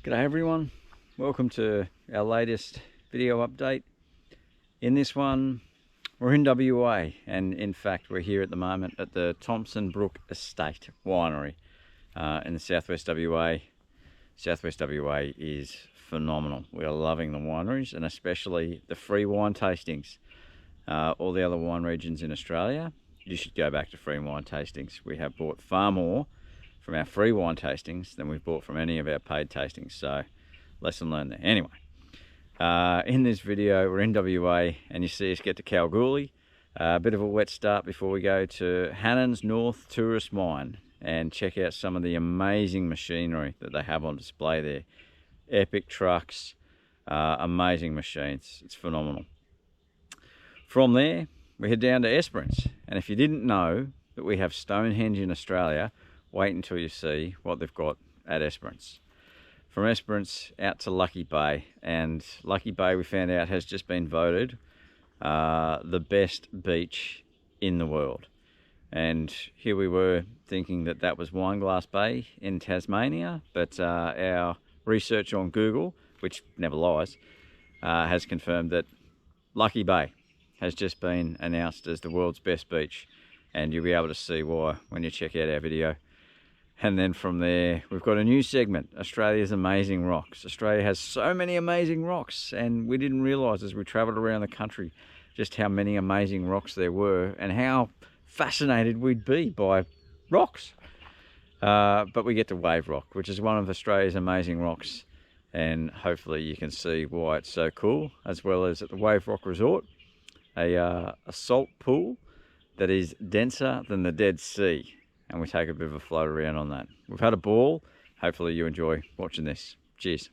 G'day everyone, welcome to our latest video update. In this one we're in WA, and in fact we're here at the moment at the Thompson Brook Estate Winery in the southwest WA. Southwest WA is phenomenal. We are loving the wineries, and especially the free wine tastings. All the other wine regions in Australia, you should go back to free wine tastings. We have bought far more from our free wine tastings than we've bought from any of our paid tastings, so lesson learned there. Anyway, in this video we're in WA and you see us get to Kalgoorlie. A bit of a wet start before we go to Hannan's North Tourist mine and check out some of the amazing machinery that they have on display there. Epic trucks, amazing machines, it's phenomenal. From there we head down to Esperance, and if you didn't know that we have Stonehenge in Australia, wait until you see what they've got at Esperance. From Esperance out to Lucky Bay, and Lucky Bay we found out has just been voted the best beach in the world. And here we were thinking that that was Wineglass Bay in Tasmania, but our research on Google, which never lies, has confirmed that Lucky Bay has just been announced as the world's best beach, and you'll be able to see why when you check out our video. And then from there, we've got a new segment, Australia's Amazing Rocks. Australia has so many amazing rocks, and we didn't realise as we travelled around the country just how many amazing rocks there were and how fascinated we'd be by rocks. But we get to Wave Rock, which is one of Australia's amazing rocks, and hopefully you can see why it's so cool, as well as at the Wave Rock Resort, a salt pool that is denser than the Dead Sea. And we take a bit of a float around on that. We've had a ball. Hopefully you enjoy watching this. Cheers.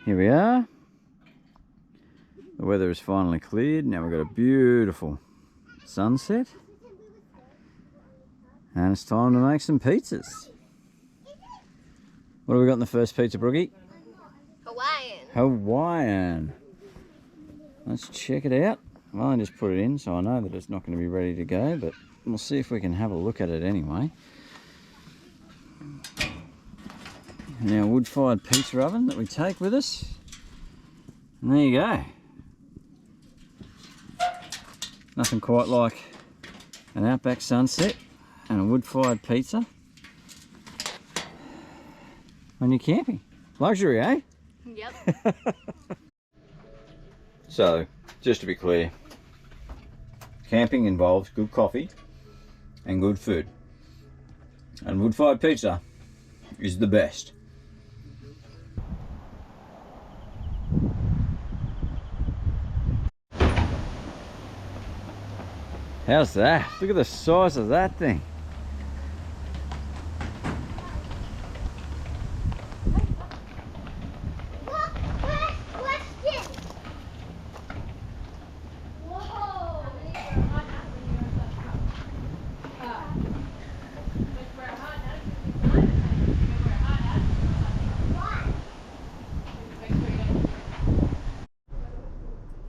Here we are. The weather is finally cleared. Now we've got a beautiful sunset. And it's time to make some pizzas. What have we got in the first pizza, Brookie? Hawaiian. Hawaiian. Let's check it out. Well, I just put it in so I know that it's not going to be ready to go, but we'll see if we can have a look at it anyway. Now, wood-fired pizza oven that we take with us. And there you go. Nothing quite like an outback sunset and a wood-fired pizza when you're camping. Luxury, eh? Yep. So, just to be clear, camping involves good coffee and good food. And wood-fired pizza is the best. How's that? Look at the size of that thing.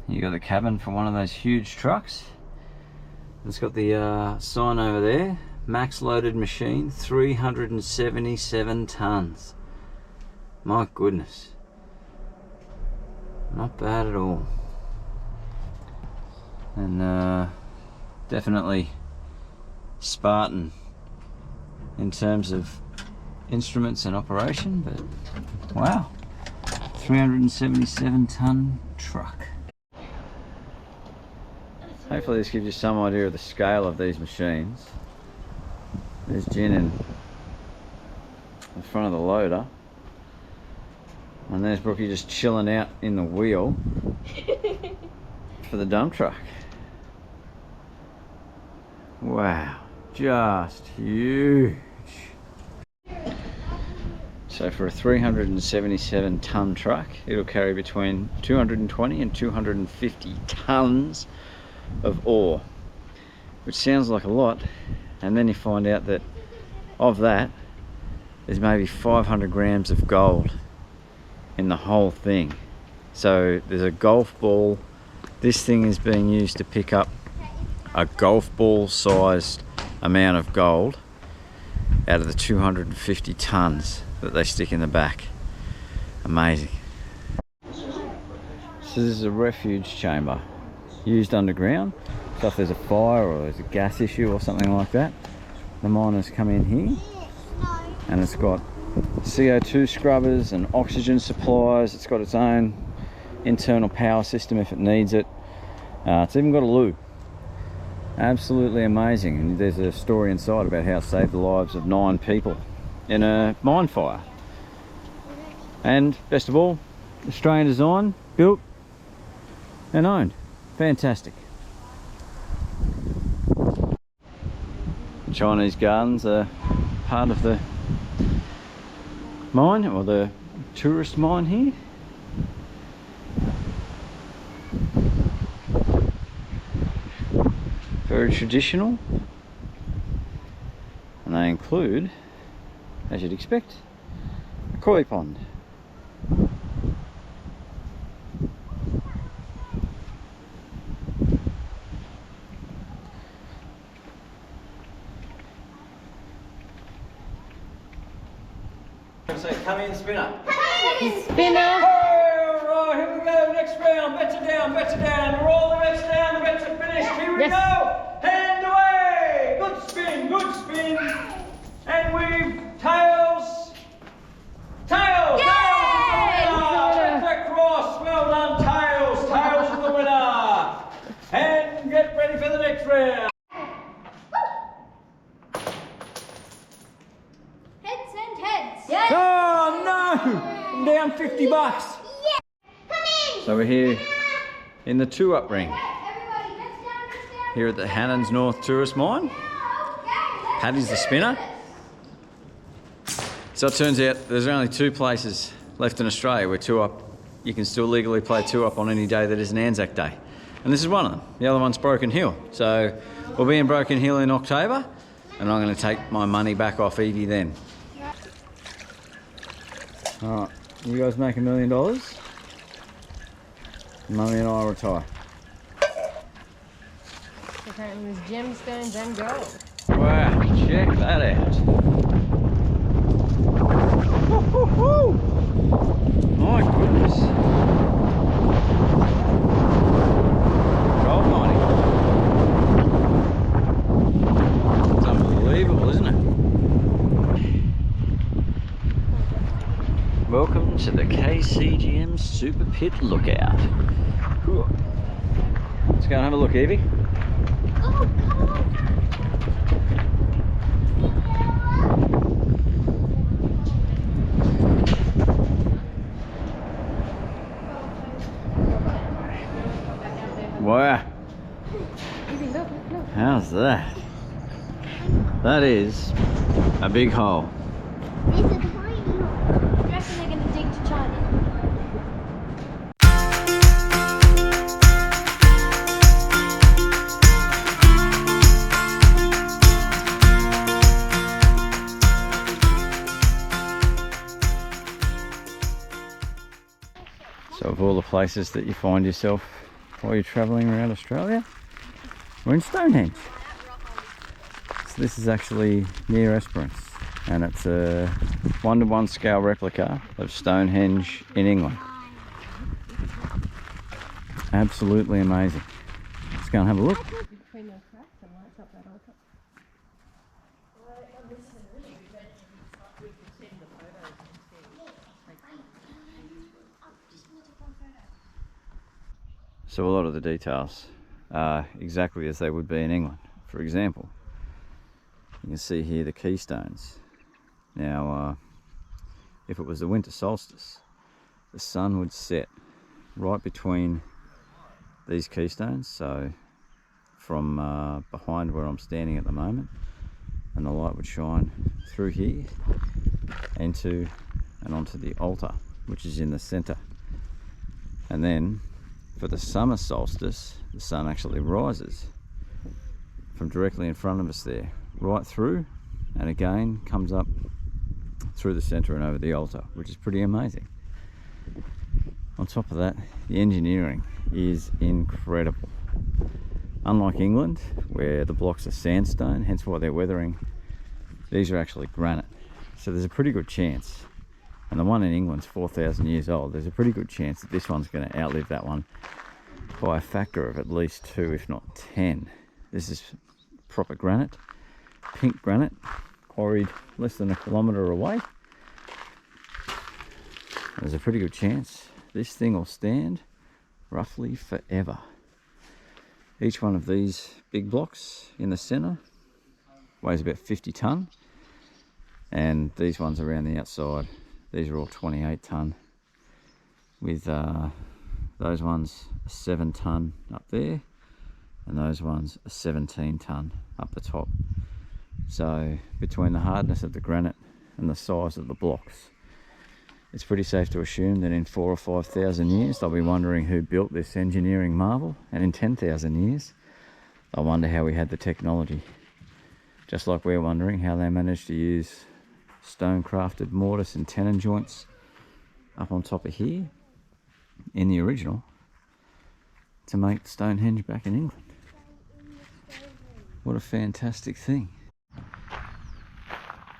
You got the cabin for one of those huge trucks. It's got the sign over there, max loaded machine, 377 tons. My goodness. Not bad at all. And definitely Spartan in terms of instruments and operation, but wow, 377 ton truck. Hopefully this gives you some idea of the scale of these machines. There's Jen in the front of the loader, and there's Brookie just chilling out in the wheel for the dump truck. Wow, just huge. So for a 377 tonne truck, it'll carry between 220 and 250 tonnes of ore, which sounds like a lot, and then you find out that of that there's maybe 500 grams of gold in the whole thing. So there's a golf ball. This thing is being used to pick up a golf ball sized amount of gold out of the 250 tonnes that they stick in the back. Amazing. So this is a refuge chamber used underground. So if there's a fire or there's a gas issue or something like that, the miners come in here, and it's got CO2 scrubbers and oxygen supplies. It's got its own internal power system if it needs it. It's even got a loo. Absolutely amazing. And there's a story inside about how it saved the lives of 9 people in a mine fire. And best of all, Australian design, built and owned. Fantastic. Chinese gardens are part of the mine, or the tourist mine here. Very traditional, and they include, as you'd expect, a koi pond. So come in, spinner. Spinner. Oh, right, here we go. Next round. Bets are down. Bets are down. Roll the bets down. The bets are finished. Here we go. Hand away. Good spin. Good spin. And we've tails. Tails. Yay! Tails is the winner. Red Cross. Well done, tails. Tails is the winner. And get ready for the next round. Heads and heads. Yes. Oh no! I'm down $50. Yeah. Come in. So we're here in the 2-up ring Everybody, heads down. here at the Hannan North Tourist mine. Paddy's the spinner. So it turns out there's only 2 places left in Australia where 2-up, you can still legally play 2-up on any day that isn't Anzac Day. And this is one of them. The other one's Broken Hill. So we'll be in Broken Hill in October, and I'm going to take my money back off Evie then. Alright, you guys make $1 million. Mummy and I retire. Apparently there's gemstones and gold. Wow, check that out. Woo-hoo-hoo. My goodness. Gold mining. It's unbelievable, isn't it? Welcome to the KCGM Superpit lookout. Cool. Let's go and have a look, Evie. Oh, come on. Wow. Evie, look. How's that? That is a big hole. This is tiny. Do you reckon they're going to dig to China? So of all the places that you find yourself while you're travelling around Australia, we're in Stonehenge. So this is actually near Esperance, and it's a 1:1 scale replica of Stonehenge in England. Absolutely amazing. Let's go and have a look. Between those cracks and lights up that altar. So a lot of the details are exactly as they would be in England. For example, you can see here the keystones. Now, if it was the winter solstice, the sun would set right between these keystones, so from behind where I'm standing at the moment, and the light would shine through here into and onto the altar, which is in the center. And then for the summer solstice, the sun actually rises from directly in front of us there, right through, and again comes up through the center and over the altar, which is pretty amazing. On top of that, the engineering is incredible. Unlike England, where the blocks are sandstone, hence why they're weathering, these are actually granite. So there's a pretty good chance, and the one in England's 4,000 years old, there's a pretty good chance that this one's going to outlive that one by a factor of at least 2, if not 10. This is proper granite, pink granite, quarried less than 1 kilometre away. There's a pretty good chance this thing will stand roughly forever. Each one of these big blocks in the centre weighs about 50 tonne, and these ones around the outside, these are all 28 tonne, with those ones are 7 tonne up there, and those ones are 17 tonne up the top. So between the hardness of the granite and the size of the blocks, it's pretty safe to assume that in 4,000 or 5,000 years they'll be wondering who built this engineering marvel, and in 10,000 years they'll wonder how we had the technology, just like we're wondering how they managed to use stone crafted mortise and tenon joints up on top of here in the original to make Stonehenge back in England. What a fantastic thing.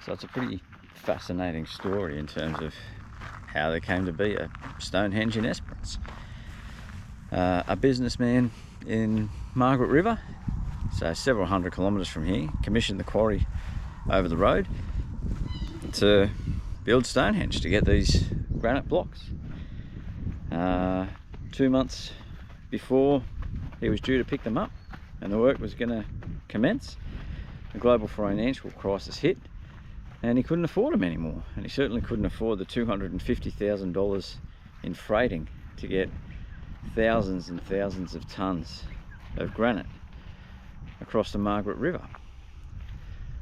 So it's a pretty fascinating story in terms of how there came to be a Stonehenge in Esperance. A businessman in Margaret River, so several hundred kilometres from here, commissioned the quarry over the road to build Stonehenge, to get these granite blocks. 2 months before he was due to pick them up and the work was going to commence, the global financial crisis hit, and he couldn't afford them anymore, and he certainly couldn't afford the $250,000 in freighting to get thousands and thousands of tons of granite across the Margaret River.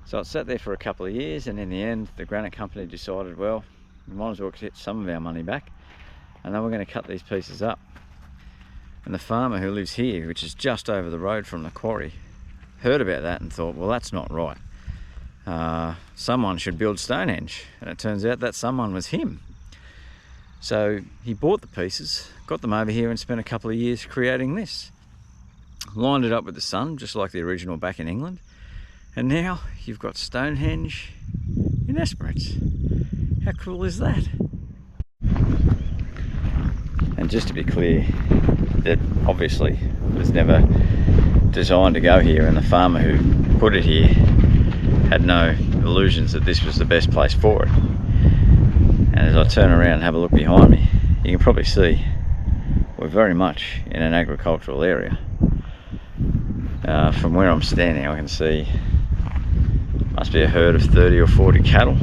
So it sat there for a couple of years, and in the end the granite company decided, well, we might as well get some of our money back, and they were going to cut these pieces up. And the farmer who lives here, which is just over the road from the quarry, heard about that and thought, well, that's not right. Someone should build Stonehenge, and it turns out that someone was him. So he bought the pieces, got them over here, and spent a couple of years creating this. Lined it up with the sun, just like the original back in England, and now you've got Stonehenge in Esperance. How cool is that? And just to be clear, that obviously was never designed to go here, and the farmer who put it here had no illusions that this was the best place for it. And as I turn around and have a look behind me, you can probably see we're very much in an agricultural area. From where I'm standing, I can see must be a herd of 30 or 40 cattle.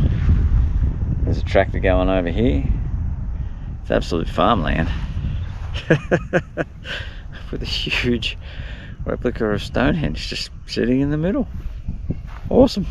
There's a tractor going over here. It's absolute farmland with a huge replica of Stonehenge just sitting in the middle. Awesome.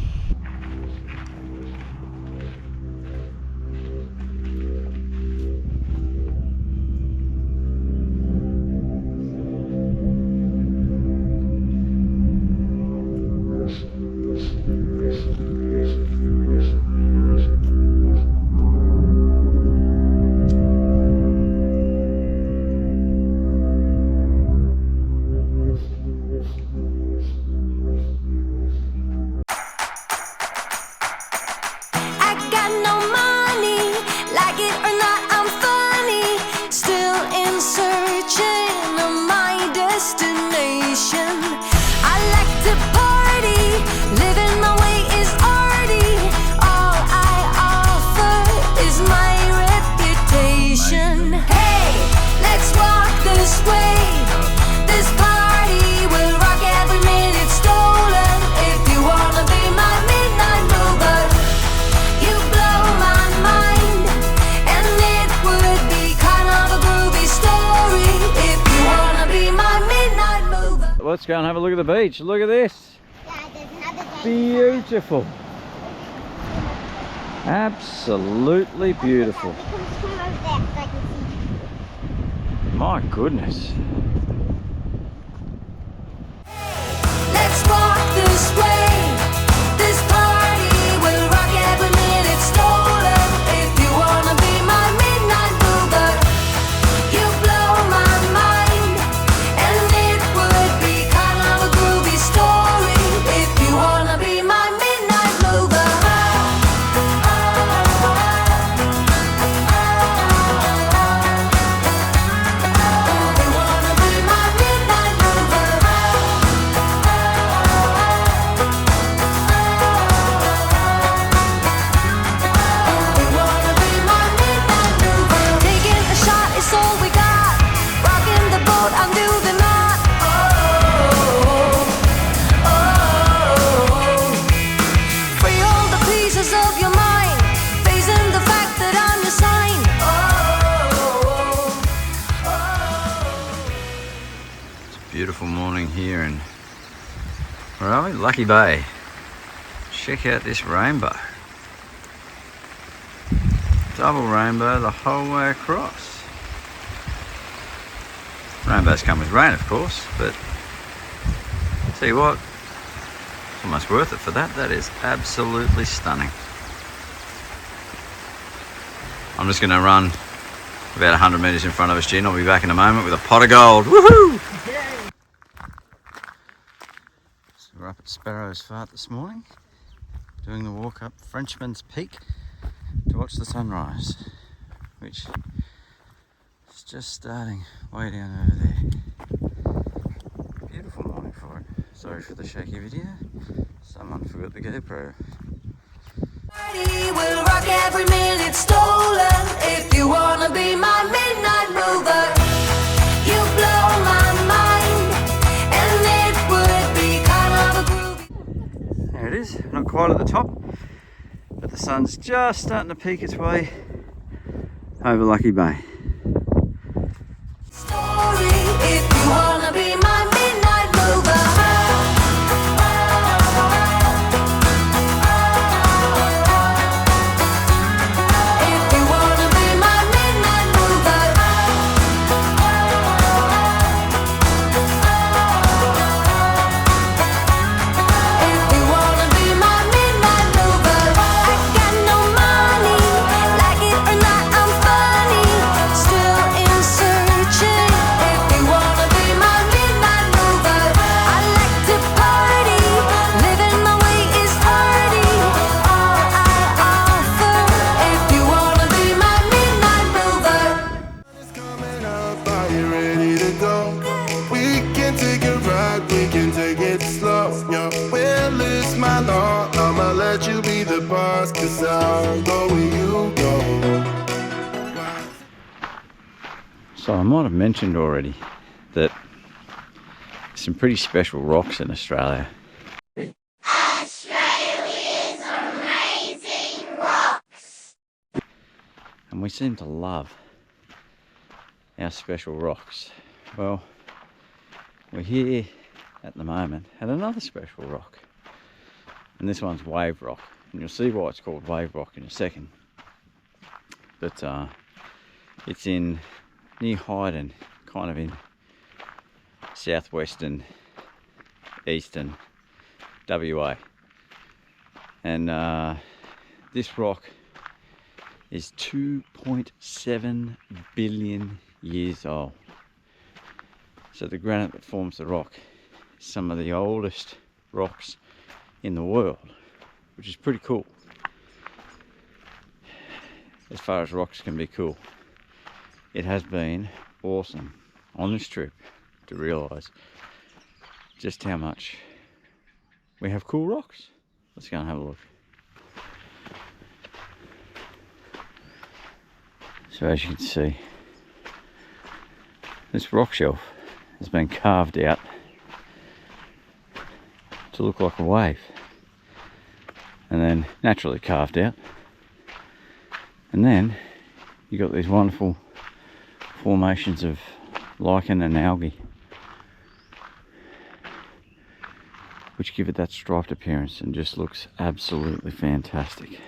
go and have a look at the beach. Look at this. Yeah, there's another day. Beautiful. Absolutely beautiful. We can swim over there so I can see. My goodness. Let's walk this way. This party will rock every minute stolen. If you wanna be my midnight mover, you blow my mind. And it would be kind of a groovy story. If you wanna be my midnight mover. You wanna be my midnight mover. Taking a shot is all we got. Rocking the boat, undo the knot. Free all the pieces of your mind. Facing the fact that I'm your sign. It's a beautiful morning here in, where are we? Lucky Bay. Check out this rainbow. Double rainbow the whole way across. Rainbows come with rain, of course, but tell you what, it's almost worth it for that. That is absolutely stunning. I'm just going to run about 100 metres in front of us, Jen. I'll be back in a moment with a pot of gold. Woohoo! So we're up at Sparrow's Fart this morning, doing the walk up Frenchman's Peak to watch the sunrise, which is just starting way down over there. Beautiful morning for it. Sorry for the shaky video. Someone forgot the GoPro. Party will rock every minute stolen. If you wanna be my midnight mover, you blow my mind. And it would be kind of a groovy. There it is, not quite at the top, but the sun's just starting to peek its way over Lucky Bay. Story, if you wanna be my midnight mover. If you wanna be my midnight mover. If you wanna be my midnight mover. I got no money, like it or not, I'm funny. Still in searching. If you wanna be my midnight mover. I like to party, living my way is arty. All I offer. If you wanna be my midnight mover. It's coming up, are you ready to go? We can take a ride, we can take it slow. Yo, well, it's my law, I'ma let you be the boss, 'cause I'll go where you go. So I might have mentioned already that some pretty special rocks in Australia. And we seem to love our special rocks. Well, we're here at the moment at another special rock. And this one's wave rock. And you'll see why it's called wave rock in a second. But it's in near Hyden, kind of in southwestern, eastern WA. And this rock is 2.7 billion years old. So the granite that forms the rock is some of the oldest rocks in the world, which is pretty cool. As far as rocks can be cool. It has been awesome on this trip to realise just how much we have cool rocks. Let's go and have a look. So as you can see, this rock shelf has been carved out to look like a wave, and then naturally carved out, and then you got these wonderful formations of lichen and algae. which give it that striped appearance and just looks absolutely fantastic.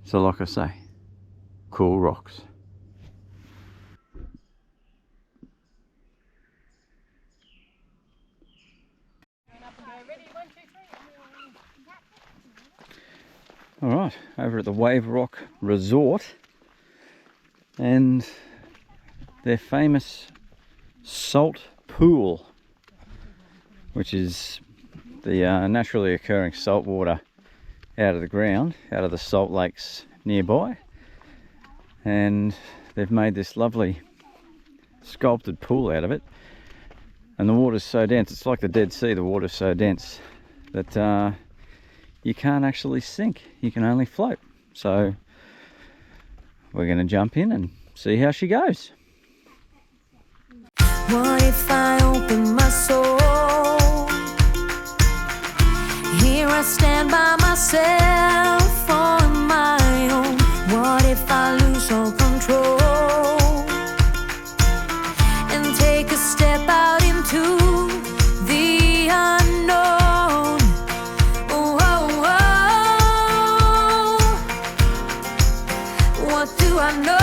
So like I say, cool rocks. Alright, over at the Wave Rock Resort and their famous salt pool, which is the naturally occurring salt water out of the ground, out of the salt lakes nearby, and they've made this lovely sculpted pool out of it, and the water's so dense, it's like the Dead Sea, the water's so dense that you can't actually sink, you can only float. So we're going to jump in and see how she goes. What if I open my soul? Here I stand by myself on my own. What if I lose all control and take a step out into the unknown? Oh, oh, oh. What do I know?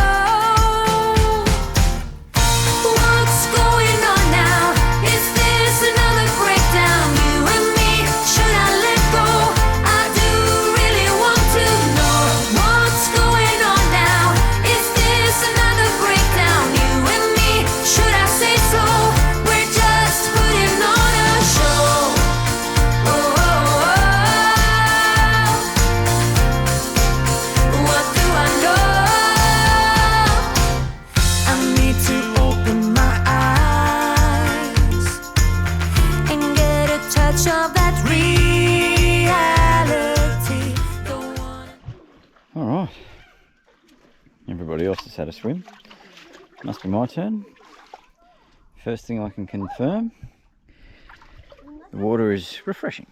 Alright, everybody else has had a swim. Must be my turn. First thing I can confirm, the water is refreshing.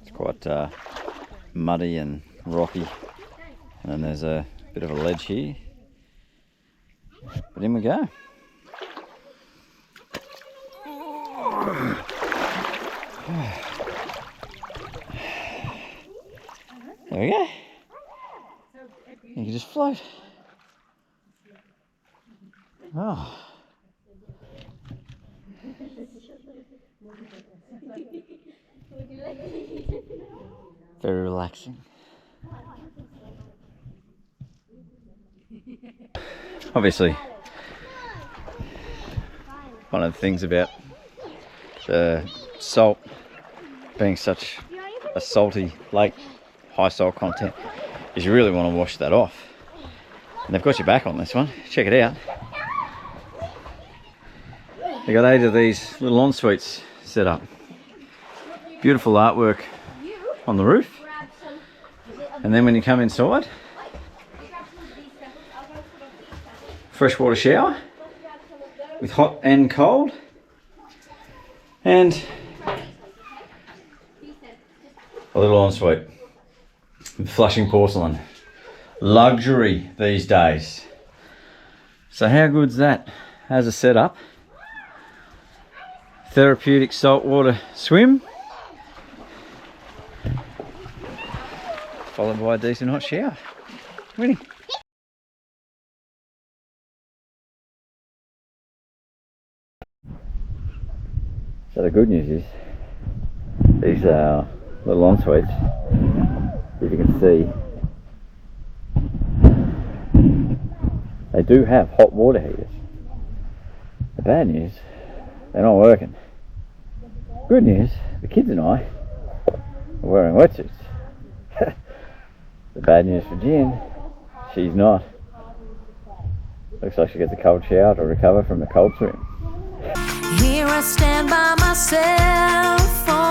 It's quite muddy and rocky, and then there's a bit of a ledge here, but in we go. There we go. You can just float. Oh. Very relaxing. Obviously, one of the things about the salt being such a salty lake, high salt content, is you really want to wash that off. And they've got your back on this one. Check it out. They've got 8 of these little en-suites set up. Beautiful artwork on the roof. And then when you come inside, freshwater shower with hot and cold. And a little ensuite with flushing porcelain. Luxury these days. So how good's that as a setup? Therapeutic saltwater swim, followed by a decent hot shower. Winning. So the good news is these little en-suites, if you can see, they do have hot water heaters. The bad news, they're not working. Good news, the kids and I are wearing wetsuits. The bad news for Jen, she's not. Looks like she gets a cold shower to recover from a cold swim. Here I stand by myself.